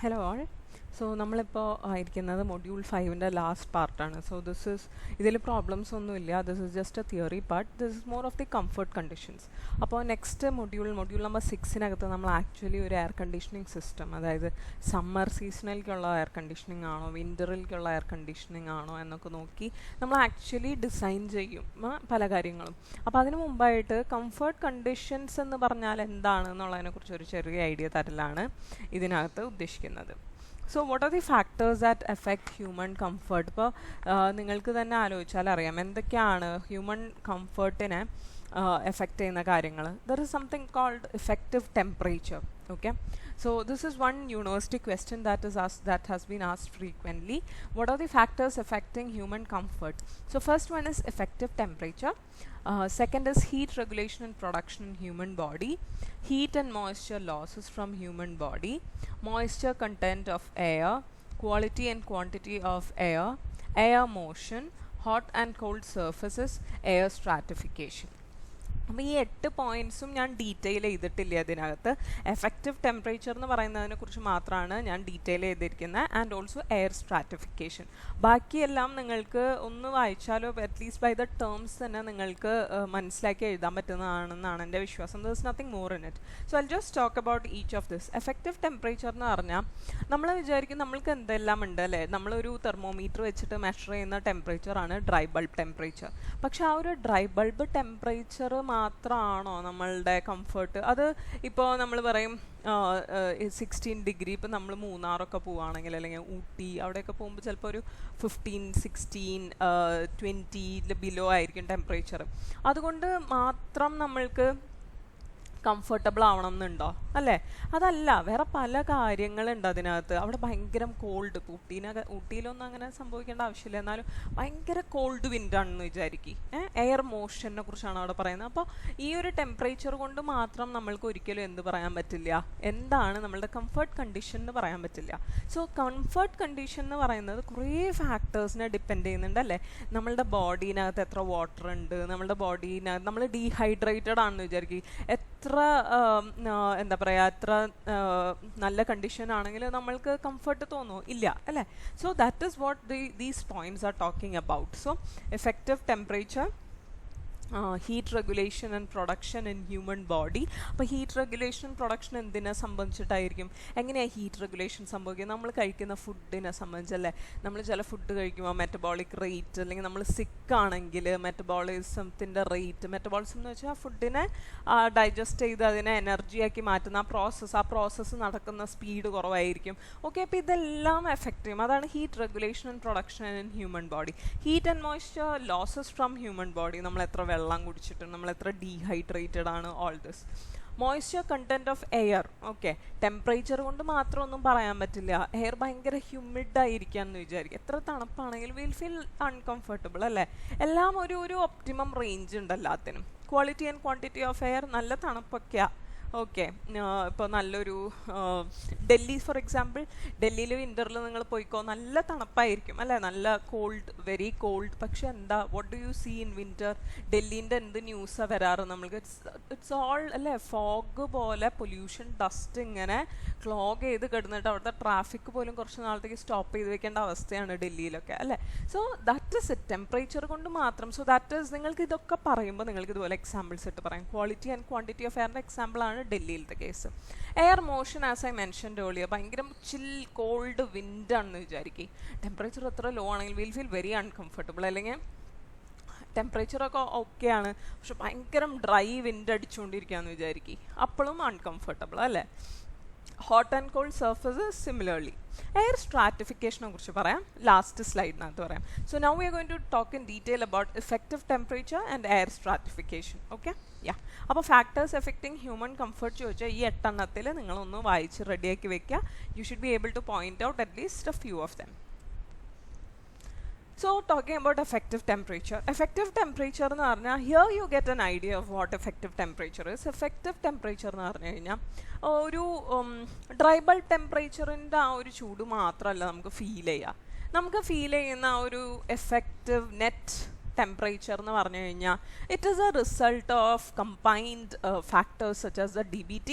Hello all. So നമ്മളിപ്പോൾ ആയിരിക്കുന്നത് module 5ൻ്റെ last പാർട്ടാണ്. സോ ഇതിൽ പ്രോബ്ലംസ് ഒന്നുമില്ല. This is just A theory part. This is more of the comfort conditions. അപ്പോൾ next module number 6 നമ്മൾ actually ഒരു എയർ കണ്ടീഷനിങ് സിസ്റ്റം, അതായത് സമ്മർ സീസണിലേക്കുള്ള എയർ കണ്ടീഷനിങ് ആണോ വിൻ്ററിലേക്കുള്ള എയർ കണ്ടീഷനിങ് ആണോ എന്നൊക്കെ നോക്കി നമ്മൾ ആക്ച്വലി ഡിസൈൻ ചെയ്യും പല കാര്യങ്ങളും. അപ്പോൾ അതിന് മുമ്പായിട്ട് കംഫർട്ട് കണ്ടീഷൻസ് എന്ന് പറഞ്ഞാൽ എന്താണെന്നുള്ളതിനെക്കുറിച്ച് ഒരു ചെറിയ ഐഡിയ തരലാണ് ഇതിനകത്ത് ഉദ്ദേശിക്കുന്നത്. So what are the factors that affect human comfort? ഇപ്പോൾ നിങ്ങൾക്ക് തന്നെ ആലോചിച്ചാൽ അറിയാം എന്തൊക്കെയാണ് ഹ്യൂമൻ കംഫർട്ടിനെ എഫക്റ്റ് ചെയ്യുന്ന കാര്യങ്ങൾ. There is something called effective temperature. Okay, so this is one university question that has been asked frequently. What are the factors affecting human comfort? So first one is effective temperature. Second is heat regulation and production in human body, heat and moisture losses from human body, moisture content of air, quality and quantity of air, air motion, hot and cold surfaces, air stratification. അപ്പോൾ ഈ 8 പോയിൻറ്റ്സും ഞാൻ detail ചെയ്തിട്ടില്ല അതിനകത്ത്. Effective temperature എന്ന് പറയുന്നതിനെ കുറിച്ച് മാത്രമാണ് ഞാൻ ഡീറ്റെയിൽ ചെയ്തിരിക്കുന്നത്, ആൻഡ് ഓൾസോ എയർ സ്ട്രാറ്റിഫിക്കേഷൻ. ബാക്കിയെല്ലാം നിങ്ങൾക്ക് ഒന്ന് വായിച്ചാലോ അറ്റ്ലീസ്റ്റ് ബൈ ദ ടേംസ് തന്നെ നിങ്ങൾക്ക് മനസ്സിലാക്കി എഴുതാൻ പറ്റുന്നതാണെന്നാണ് എൻ്റെ വിശ്വാസം. There is nothing more in it. So I just talk about each of this. Effective temperature എന്ന് പറഞ്ഞാൽ നമ്മൾ വിചാരിക്കും നമ്മൾക്ക് എന്തെല്ലാം ഉണ്ട് അല്ലേ, നമ്മളൊരു തെർമോമീറ്റർ വെച്ചിട്ട് മെഷർ ചെയ്യുന്ന ടെമ്പറേച്ചറാണ് ഡ്രൈ ബൾബ് ടെമ്പറേച്ചർ. പക്ഷെ ആ ഒരു ഡ്രൈ ബൾബ് ടെമ്പറേച്ചർ മാത്രമാണോ നമ്മളുടെ കംഫർട്ട്? അത് ഇപ്പോൾ നമ്മൾ പറയും 16 ഡിഗ്രി. ഇപ്പം നമ്മൾ മൂന്നാറൊക്കെ പോവുകയാണെങ്കിൽ അല്ലെങ്കിൽ ഊട്ടി അവിടെയൊക്കെ പോകുമ്പോൾ ചിലപ്പോൾ ഒരു 15, 16, 20 ബിലോ ആയിരിക്കും ടെമ്പറേച്ചർ. അതുകൊണ്ട് മാത്രം നമ്മൾക്ക് കംഫർട്ടബിൾ ആവണം എന്നുണ്ടോ? അല്ലേ? അതല്ല, വേറെ പല കാര്യങ്ങളുണ്ട് അതിനകത്ത്. അവിടെ ഭയങ്കര കോൾഡ്, ഊട്ടിയിലൊന്നും അങ്ങനെ സംഭവിക്കേണ്ട ആവശ്യമില്ല, എന്നാലും ഭയങ്കര കോൾഡ് വിൻഡാണെന്ന് വിചാരിക്കും. എയർ മോഷനെ കുറിച്ചാണ് അവിടെ പറയുന്നത്. അപ്പോൾ ഈ ഒരു ടെമ്പറേച്ചർ കൊണ്ട് മാത്രം നമ്മൾക്ക് ഒരിക്കലും എന്ത് പറയാൻ പറ്റില്ല, എന്താണ് നമ്മളുടെ കംഫർട്ട് കണ്ടീഷൻ എന്ന് പറയാൻ പറ്റില്ല. സോ കംഫർട്ട് കണ്ടീഷൻ എന്ന് പറയുന്നത് കുറേ ഫാക്ടേഴ്സിനെ ഡിപ്പെൻഡ് ചെയ്യുന്നുണ്ട് അല്ലേ. നമ്മളുടെ ബോഡീനകത്ത് എത്ര വാട്ടർ ഉണ്ട്, നമ്മളുടെ ബോഡീനകത്ത് നമ്മൾ ഡീഹൈഡ്രേറ്റഡ് ആണെന്ന് വിചാരിക്കും, എത്ര എന്താ പറയുക, എത്ര നല്ല കണ്ടീഷൻ ആണെങ്കിൽ നമ്മൾക്ക് കംഫർട്ട് തോന്നുമോ? ഇല്ല അല്ലേ. So that is what these points are talking about. So effective temperature, heat regulation and production in human body. അപ്പോൾ ഹീറ്റ് റെഗുലേഷൻ പ്രൊഡക്ഷൻ എന്തിനെ സംബന്ധിച്ചിട്ടായിരിക്കും? എങ്ങനെയാണ് ഹീറ്റ് റെഗുലേഷൻ സംഭവിക്കുന്നത്? നമ്മൾ കഴിക്കുന്ന ഫുഡിനെ സംബന്ധിച്ചല്ലേ. നമ്മൾ ചില ഫുഡ് കഴിക്കുമ്പോൾ മെറ്റബോളിക് റേറ്റ്, അല്ലെങ്കിൽ നമ്മൾ സിക്കാണെങ്കിൽ മെറ്റബോളിസത്തിൻ്റെ റേറ്റ്, മെറ്റബോളിസം എന്ന് വെച്ചാൽ ഫുഡിനെ ഡൈജസ്റ്റ് ചെയ്ത് അതിനെ എനർജിയാക്കി മാറ്റുന്ന ആ പ്രോസസ്സ് നടക്കുന്ന സ്പീഡ് കുറവായിരിക്കും. ഓക്കെ, അപ്പോൾ ഇതെല്ലാം എഫക്റ്റ് ചെയ്യും. അതാണ് heat regulation and production in human body. Heat and moisture losses from human body, നമ്മൾ എത്ര വെള്ളം കുടിച്ചിട്ട്, നമ്മൾ എത്ര ഡീഹൈഡ്രേറ്റഡ് ആണ്, all this. Moisture content of air. Okay, temperature കൊണ്ട് മാത്രം ഒന്നും പറയാൻ പറ്റില്ല. എയർ ഭയങ്കര ഹ്യൂമിഡ് ആയിരിക്കാന്ന് വിചാരിക്കും, എത്ര തണുപ്പാണെങ്കിൽ വിൽ ഫീൽ അൺകംഫർട്ടബിൾ അല്ലേ. എല്ലാം ഒരു ഒപ്റ്റിമം റേഞ്ച് ഉണ്ട് എല്ലാത്തിനും. Quality and quantity of air, നല്ല തണുപ്പൊക്കെയാണ്. ഓക്കെ, ഇപ്പോൾ നല്ലൊരു ഡൽഹി ഫോർ എക്സാമ്പിൾ, ഡൽഹിയിൽ വിൻ്ററിൽ നിങ്ങൾ പോയിക്കോ, നല്ല തണുപ്പായിരിക്കും അല്ലേ, നല്ല കോൾഡ്, വെരി കോൾഡ്. പക്ഷെ എന്താ, what do you see in winter? ഡൽഹീൻ്റെ എന്ത് ന്യൂസാണ് വരാറ് നമ്മൾക്ക്? ഇറ്റ്സ് ഓൾ അല്ലേ, ഫോഗ് പോലെ പൊല്യൂഷൻ, ഡസ്റ്റ് ഇങ്ങനെ ക്ലോഗ് ചെയ്ത് കിടന്നിട്ട് അവിടുത്തെ ട്രാഫിക് പോലും കുറച്ച് നാളത്തേക്ക് സ്റ്റോപ്പ് ചെയ്ത് വെക്കേണ്ട അവസ്ഥയാണ് ഡൽഹിയിലൊക്കെ അല്ലേ. So that is it, temperature കൊണ്ട് മാത്രം. സോ ദാറ്റ് ഈസ്, നിങ്ങൾക്ക് ഇതൊക്കെ പറയുമ്പോൾ നിങ്ങൾക്ക് ഇതുപോലെ എക്സാമ്പിൾസ് ഇട്ട് പറയാം. ക്വാളിറ്റി ആൻഡ് ക്വാണ്ടിറ്റി ഓഫ് എയറിൻ്റെ എക്സാമ്പിളാണ് ഡൽഹിയിലത്തെ case. Air motion as I mentioned earlier, ഭയങ്കര ചിൽ കോൾഡ് വിൻഡാണെന്ന് വിചാരിക്കും. ടെമ്പറേച്ചർ എത്ര ലോ ആണെങ്കിൽ വിൽ ഫീൽ വെരി അൺകംഫർട്ടബിൾ. അല്ലെങ്കിൽ ടെമ്പറേച്ചറൊക്കെ ഓക്കെയാണ്, പക്ഷെ ഭയങ്കര ഡ്രൈ വിൻഡ് അടിച്ചുകൊണ്ടിരിക്കുകയെന്ന് വിചാരിക്കും, അപ്പോഴും അൺകംഫർട്ടബിൾ അല്ലേ. Hot and cold surfaces similarly. Air സ്ട്രാറ്റിഫിക്കേഷനെ കുറിച്ച് പറയാം, ലാസ്റ്റ് സ്ലൈഡിനകത്ത് പറയാം. So now we are going to talk in detail about effective temperature and air stratification. Okay, ya. അപ്പോൾ ഫാക്ടേഴ്സ് എഫക്റ്റിംഗ് ഹ്യൂമൻ കംഫർട്ട് ചോദിച്ചാൽ ഈ 8 എണ്ണത്തിൽ നിങ്ങളൊന്ന് വായിച്ച് റെഡിയാക്കി വെക്കുക. You should be able two point out at least A few of them. So talking about effective temperature എന്ന് പറഞ്ഞാൽ here you get an idea of what effective temperature is. effective temperature എന്ന് പറഞ്ഞു കഴിഞ്ഞാൽ ഒരു ഡ്രൈ ബൾബ് ടെമ്പറേച്ചറിൻ്റെ ആ ഒരു ചൂട് മാത്രമല്ല നമുക്ക് ഫീൽ ചെയ്യുക. നമുക്ക് ഫീൽ ചെയ്യുന്ന ആ ഒരു എഫക്റ്റീവ് നെറ്റ് ടെമ്പറേച്ചർ എന്ന് പറഞ്ഞു കഴിഞ്ഞാൽ it is a result of combined factors such as the DBT,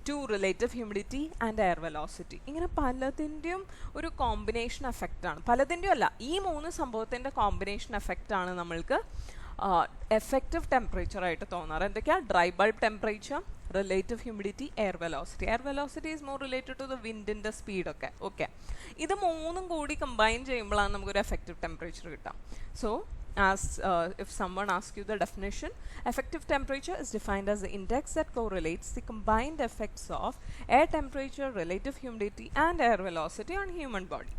to relative humidity and air velocity. ഇങ്ങനെ പലതിൻ്റെയും ഒരു കോമ്പിനേഷൻ എഫക്റ്റാണ്, പലതിൻ്റെയും അല്ല, ഈ മൂന്ന് സംഭവത്തിൻ്റെ കോമ്പിനേഷൻ എഫക്റ്റാണ് നമ്മൾക്ക് എഫക്റ്റീവ് ടെമ്പറേച്ചറായിട്ട് തോന്നാറ്. എന്തൊക്കെയാണ്? Dry bulb temperature, relative humidity, air velocity. Air velocity is more related to the വിൻഡിൻ്റെ സ്പീഡൊക്കെ. ഓക്കെ, ഇത് മൂന്നും കൂടി കമ്പൈൻ ചെയ്യുമ്പോഴാണ് നമുക്കൊരു എഫക്റ്റീവ് ടെമ്പറേച്ചർ കിട്ടാം. So if someone asks you the definition, effective temperature is defined as the index that correlates the combined effects of air temperature, relative humidity and air velocity on human body.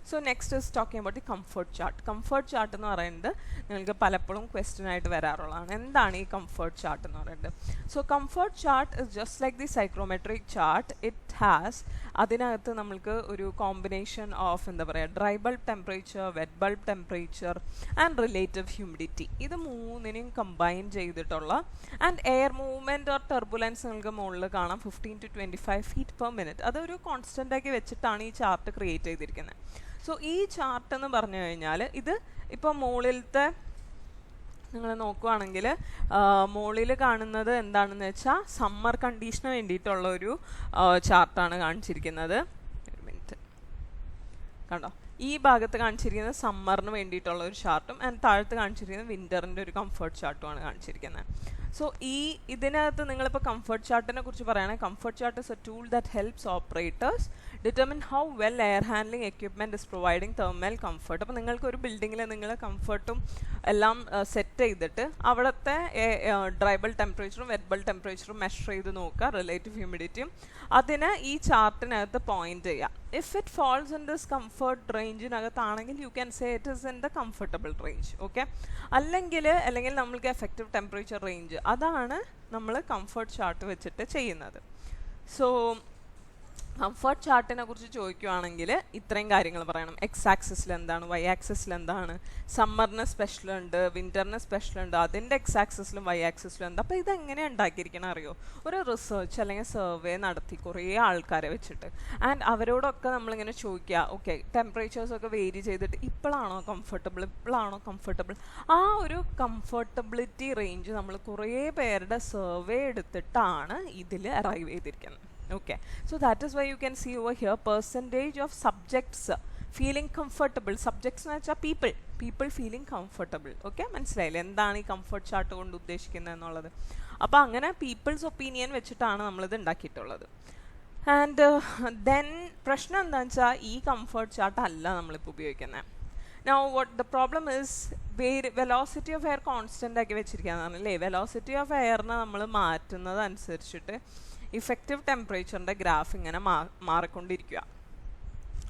So next is talking about the comfort chart. Comfort chart എന്ന് പറയുന്നത് നിങ്ങൾക്ക് പലപ്പോഴും question ആയിട്ട് വരാറുള്ളതാണ്. എന്താണ് ഈ comfort chart എന്ന് പറയുന്നത്? So comfort chart is just like the psychrometric chart. It has, അതിനകത്ത് നമ്മൾക്ക് ഒരു കോമ്പിനേഷൻ ഓഫ് എന്താ പറയുക, dry bulb temperature, wet bulb temperature and relative humidity, ഇത് മൂന്നിനെയും കമ്പൈൻ ചെയ്തിട്ടുള്ള and air movement or turbulence നിങ്ങൾക്ക് മുകളിൽ കാണാം 15 to 25 feet per minute. അതൊരു കോൺസ്റ്റൻ്റ് ആക്കി വെച്ചിട്ടാണ് ഈ ചാർട്ട് ക്രിയേറ്റ് ചെയ്തിരിക്കുന്നത്. സോ ഈ ചാർട്ട് എന്ന് പറഞ്ഞു കഴിഞ്ഞാൽ ഇത് ഇപ്പോൾ മുകളിലത്തെ നിങ്ങൾ നോക്കുകയാണെങ്കിൽ മുകളിൽ കാണുന്നത് എന്താണെന്ന് വെച്ചാൽ സമ്മർ കണ്ടീഷന് വേണ്ടിയിട്ടുള്ള ഒരു ചാർട്ടാണ് കാണിച്ചിരിക്കുന്നത്. ഒരു മിനിറ്റ്, കണ്ടോ, ഈ ഭാഗത്ത് കാണിച്ചിരിക്കുന്നത് സമ്മറിന് വേണ്ടിയിട്ടുള്ള ഒരു ചാർട്ടും ആൻഡ് താഴത്ത് കാണിച്ചിരിക്കുന്നത് വിൻ്ററിൻ്റെ ഒരു കംഫർട്ട് ചാർട്ടുമാണ് കാണിച്ചിരിക്കുന്നത്. സോ ഇതിനകത്ത് നിങ്ങളിപ്പോൾ കംഫർട്ട് ചാർട്ടിനെ കുറിച്ച് പറയുകയാണെങ്കിൽ, comfort chart is A tool that helps operators determine how well air handling equipment is providing thermal comfort. അപ്പോൾ നിങ്ങൾക്ക് ഒരു ബിൽഡിങ്ങിൽ നിങ്ങൾ കംഫർട്ടും എല്ലാം സെറ്റ് ചെയ്തിട്ട് അവിടുത്തെ ഡ്രൈ ബൾബ് ടെമ്പറേച്ചറും വെറ്റ് ബൾബ് ടെമ്പറേച്ചറും മെഷർ ചെയ്ത് നോക്കുക, റിലേറ്റീവ് ഹ്യൂമിഡിറ്റിയും, അതിന് ഈ ചാർട്ടിനകത്ത് പോയിന്റ് ചെയ്യുക. If it falls in this comfort റേഞ്ചിനകത്താണെങ്കിൽ you can say it is in the comfortable range. Okay, അല്ലെങ്കിൽ നമ്മൾക്ക് എഫക്റ്റീവ് ടെമ്പറേച്ചർ റേഞ്ച്, അതാണ് നമ്മൾ കംഫർട്ട് ചാർട്ട് വെച്ചിട്ട് ചെയ്യുന്നത്. സോ കംഫർട്ട് ചാർട്ടിനെ കുറിച്ച് ചോദിക്കുകയാണെങ്കിൽ ഇത്രയും കാര്യങ്ങൾ പറയണം. എക്സ് ആക്സിസിൽ എന്താണ്, വൈ ആക്സിസിൽ എന്താണ്, സമ്മറിന് സ്പെഷ്യൽ ഉണ്ട്, വിൻ്ററിന് സ്പെഷ്യൽ ഉണ്ട്, അതിൻ്റെ എക്സ് ആക്സിസിലും വൈ ആക്സിസിലും എന്താ. അപ്പോൾ ഇതെങ്ങനെയാണ് ഉണ്ടാക്കിയിരിക്കണം അറിയോ? ഒരു റിസർച്ച് അല്ലെങ്കിൽ സർവേ നടത്തി കുറേ ആൾക്കാരെ വെച്ചിട്ട് ആൻഡ് അവരോടൊക്കെ നമ്മളിങ്ങനെ ചോദിക്കുക, ഓക്കെ ടെമ്പറേച്ചേഴ്സൊക്കെ വേരി ചെയ്തിട്ട് ഇപ്പോഴാണോ കംഫർട്ടബിൾ, ആ ഒരു കംഫർട്ടബിലിറ്റി റേഞ്ച് നമ്മൾ കുറേ പേരുടെ സർവേ എടുത്തിട്ടാണ് ഇതിൽ അറൈവ് ചെയ്തിരിക്കുന്നത്. Okay, so that is why you can see over here percentage of subjects feeling comfortable. Subjects എന്ന് വെച്ചാൽ people feeling comfortable. ഓക്കെ, മനസ്സിലായില്ലേ എന്താണ് ഈ കംഫർട്ട് ചാർട്ട് കൊണ്ട് ഉദ്ദേശിക്കുന്നത് എന്നുള്ളത്? അപ്പോൾ അങ്ങനെ പീപ്പിൾസ് ഒപ്പീനിയൻ വെച്ചിട്ടാണ് നമ്മളിത് ഉണ്ടാക്കിയിട്ടുള്ളത്. ആൻഡ് ദെൻ പ്രശ്നം എന്താണെന്ന് വെച്ചാൽ ഈ കംഫർട്ട് ചാർട്ട് അല്ല നമ്മളിപ്പോൾ ഉപയോഗിക്കുന്നത്. Now what the problem is, velocity of air constant ആക്കി വെച്ചിരിക്കുകയാണ് അല്ലേ. വെലോസിറ്റി ഓഫ് എയറിനെ നമ്മൾ മാറ്റുന്നത് അനുസരിച്ചിട്ട് ഇഫക്റ്റീവ് ടെമ്പറേച്ചറിൻ്റെ ഗ്രാഫ് ഇങ്ങനെ മാറിക്കൊണ്ടിരിക്കുക.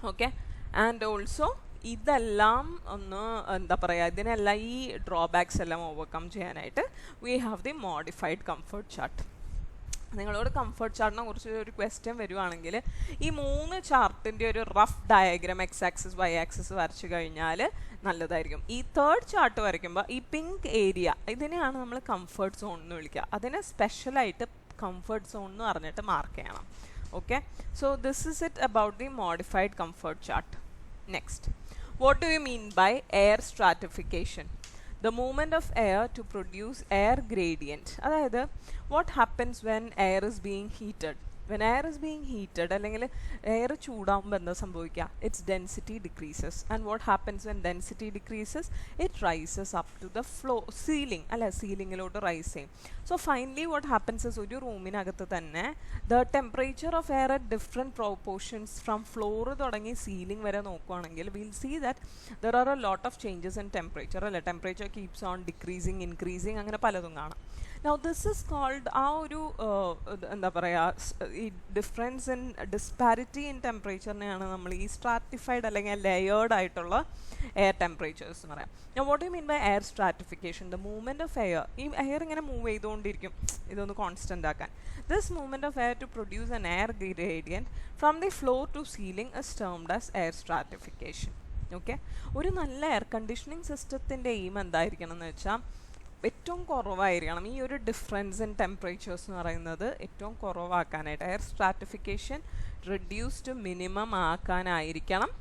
ഓക്കെ, ആൻഡ് ഓൾസോ ഇതെല്ലാം ഒന്ന് എന്താ പറയുക, ഇതിനെല്ലാം ഈ ഡ്രോബാക്സ് എല്ലാം ഓവർകം ചെയ്യാനായിട്ട് we have the modified comfort chart. നിങ്ങളോട് കംഫർട്ട് ചാർട്ടിനെ കുറിച്ച് ഒരു ക്വസ്റ്റ്യൻ വരുവാണെങ്കിൽ ഈ മൂന്ന് ചാർട്ടിൻ്റെ ഒരു rough diagram X axis Y axis വരച്ചു കഴിഞ്ഞാൽ നല്ലതായിരിക്കും. ഈ തേർഡ് ചാർട്ട് വരയ്ക്കുമ്പോൾ ഈ പിങ്ക് ഏരിയ ഇതിനെയാണ് നമ്മൾ കംഫർട്ട് സോൺ എന്ന് വിളിക്കുക. അതിനെ സ്പെഷ്യലായിട്ട് കംഫർട്ട് സോൺ എന്ന് പറഞ്ഞിട്ട് മാർക്ക് ചെയ്യണം. Okay, so this is it about the modified comfort chart. Next, what do you mean by air stratification? The movement of air to produce air gradient. അതായത് what happens when air is being heated? When air is being heated അല്ലെങ്കിൽ air ചൂടാകുമ്പോൾ എന്താ സംഭവിക്കുക? Its density decreases. And what happens when density decreases? It rises up to the floor, ceiling അല്ല, സീലിങ്ങിലോട്ട് rice ചെയ്യും. So finally what happens is ഒരു റൂമിനകത്ത് തന്നെ the temperature of air at different proportions from floor തുടങ്ങി ceiling വരെ നോക്കുകയാണെങ്കിൽ we'll see that there are a lot of changes in temperature അല്ലേ. temperature keeps on decreasing, increasing, അങ്ങനെ പലതും കാണാം. Now this is called ആ ഒരു എന്താ പറയുക, ഈ ഡിഫറൻസ് ഇൻ ഡിസ്പാരിറ്റി ഇൻ ടെമ്പറേച്ചറിനെയാണ് നമ്മൾ ഈ സ്ട്രാറ്റിഫൈഡ് അല്ലെങ്കിൽ ലെയേർഡ് ആയിട്ടുള്ള എയർ ടെമ്പറേച്ചേഴ്സ് എന്ന് പറയാം. Now what do you mean by air stratification? The movement of air, ഈ എയർ ഇങ്ങനെ മൂവ് ചെയ്തുകൊണ്ടിരിക്കും ഇതൊന്ന് കോൺസ്റ്റൻ്റ് ആക്കാൻ. This movement of air to produce an air gradient from the floor to ceiling is termed as air stratification. Okay, ഒരു നല്ല air conditioning സിസ്റ്റത്തിൻ്റെ aim എന്തായിരിക്കണം എന്ന് വെച്ചാൽ ഏറ്റവും കുറവായിരിക്കണം ഈ ഒരു ഡിഫറൻസ് ഇൻ ടെമ്പറേച്ചേഴ്സ് എന്ന് പറയുന്നത് ഏറ്റവും കുറവാക്കാനായിട്ട്. Air stratification reduce to minimum ആക്കാനായിരിക്കണം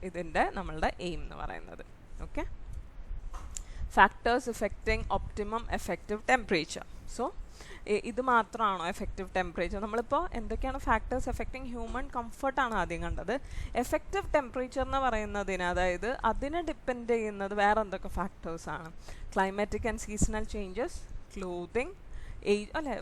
ഇതിൻ്റെ നമ്മളുടെ എയിം എന്ന് പറയുന്നത്. Okay, factors affecting optimum effective temperature. So ഇത് മാത്രമാണോ എഫക്റ്റീവ് ടെമ്പറേച്ചർ? നമ്മളിപ്പോൾ എന്തൊക്കെയാണ് ഫാക്ടേഴ്സ് എഫക്റ്റിംഗ് ഹ്യൂമൻ കംഫർട്ടാണ് ആദ്യം കണ്ടത്. എഫക്റ്റീവ് ടെമ്പറേച്ചർ എന്ന് പറയുന്നതിന് അതായത് അതിനെ ഡിപ്പെൻഡ് ചെയ്യുന്നത് വേറെ എന്തൊക്കെ ഫാക്ടേഴ്സാണ്? Climatic and seasonal changes, clothing, age. അല്ലേ,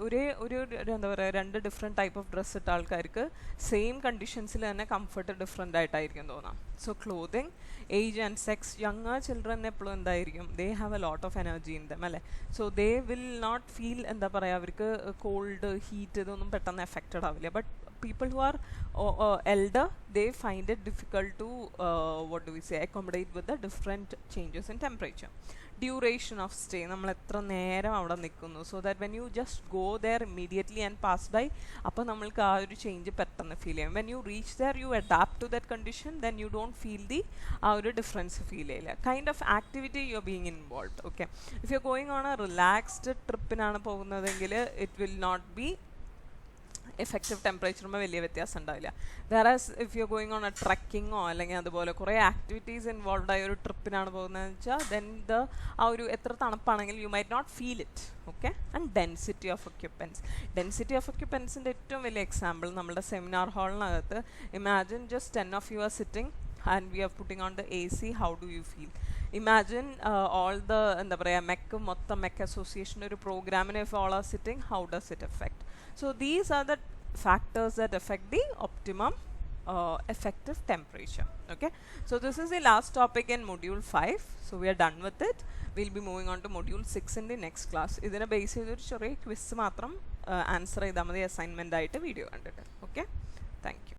ഒരു എന്താ പറയുക, രണ്ട് ഡിഫറെൻറ്റ് ടൈപ്പ് ഓഫ് ഡ്രസ്സ് ഇട്ട ആൾക്കാർക്ക് സെയിം കണ്ടീഷൻസിൽ തന്നെ കംഫർട്ട് ഡിഫറെൻ്റ് ആയിട്ടായിരിക്കും തോന്നാം. So clothing, age and sex. Younger children എപ്പോഴും എന്തായിരിക്കും, they have a lot of energy in them അല്ലേ. So they will not feel എന്താ പറയുക, അവർക്ക് കോൾഡ് ഹീറ്റ് ഇതൊന്നും പെട്ടെന്ന് എഫക്റ്റഡ് ആവില്ല. But people who are elder, they find it difficult to what do we say, accommodate with the different changes in temperature. Duration of stay, നമ്മൾ എത്ര നേരം അവിടെ നിൽക്കുന്നു, so that when you just go there immediately and pass by, അപ്പോൾ നമ്മൾക്ക് ആ ഒരു change പെട്ടെന്ന് ഫീൽ ചെയ്യും. when you reach there you adapt to that condition, then you don't feel the ആ ഒരു ഡിഫറൻസ് ഫീൽ ചെയ്യില്ല. kind of activity you are being involved. okay, if you are going on a relaxed ട്രിപ്പിനാണ് പോകുന്നതെങ്കിൽ it will not be effective ടെമ്പറേച്ചറുമ്പോൾ വലിയ വ്യത്യാസം ഉണ്ടാവില്ല. Whereas if you going on a ട്രക്കിങ്ങോ അല്ലെങ്കിൽ അതുപോലെ കുറേ ആക്ടിവിറ്റീസ് ഇൻവോൾവ് ആയ ഒരു ട്രിപ്പിനാണ് പോകുന്നതെന്ന് വെച്ചാൽ ദെൻ ആ ഒരു എത്ര തണുപ്പാണെങ്കിൽ you might not feel it. Okay. And density of ഒക്യുപ്പൻസിൻ്റെ ഏറ്റവും വലിയ എക്സാമ്പിൾ നമ്മുടെ സെമിനാർ ഹാളിനകത്ത് imagine just 10 of you are sitting and we are putting on the AC. how do you feel? imagine all the എന്താ പറയുക മൊത്തം mech association ഒരു പ്രോഗ്രാമിന് if all are sitting, how does it affect? So these are the factors that affect the optimum effective temperature. Okay, so this is the last topic in module 5. So we are done with it. We'll be moving on to module 6 in the next class. ഇതിനെ base ചെയ്തൊരു ചെറിയ quiz മാത്രം answer ചെയ്താൽ മതി assignment ആയിട്ട് video കണ്ടിട്ട്. Okay, thank you.